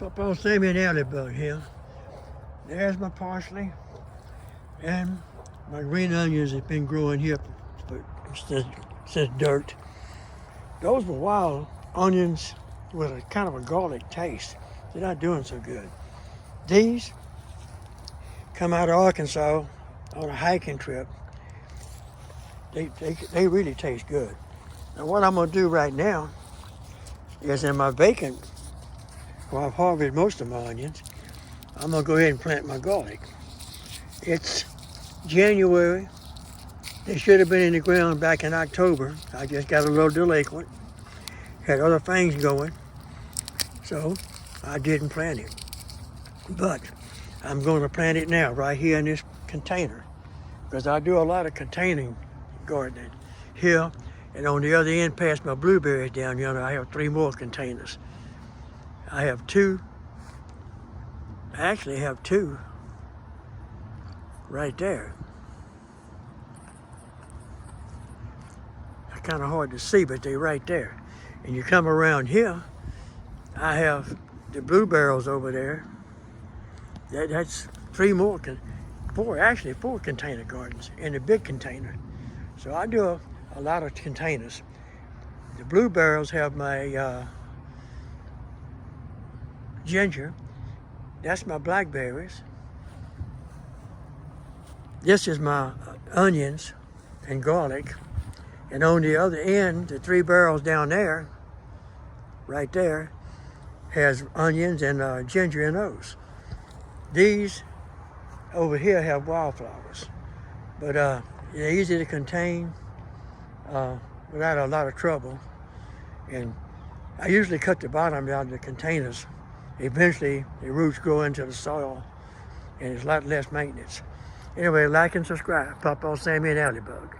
Pawpaw, Sammy, and alley-bug here. There's my parsley and my green onions have been growing here since dirt. Those were wild onions with a kind of a garlic taste. They're not doing so good. These come out of Arkansas on a hiking trip. They really taste good. Now what I'm gonna do right now is in my vacant, where I've harvested most of my onions, I'm gonna go ahead and plant my garlic. It's January. They should have been in the ground back in October. I just got a little delinquent. Had other things going, so I didn't plant it. But I'm going to plant it now, right here in this container, because I do a lot of containing gardening here, and on the other end, past my blueberries down yonder, I have 3 more containers. I have 2. I actually have 2 right there. They're kind of hard to see, but they're right there. And you come around here, I have the blueberries over there. That's 3 more, 4 container gardens in a big container. So I do a lot of containers. The blueberries have my ginger. That's my blackberries. This is my onions and garlic. And on the other end, the 3 barrels down there, right there, has onions and ginger in those. These over here have wildflowers, but they're easy to contain without a lot of trouble. And I usually cut the bottom out of the containers. Eventually, the roots grow into the soil, and it's a lot less maintenance. Anyway, like and subscribe. Pawpaw, Sammy, and alley-bug.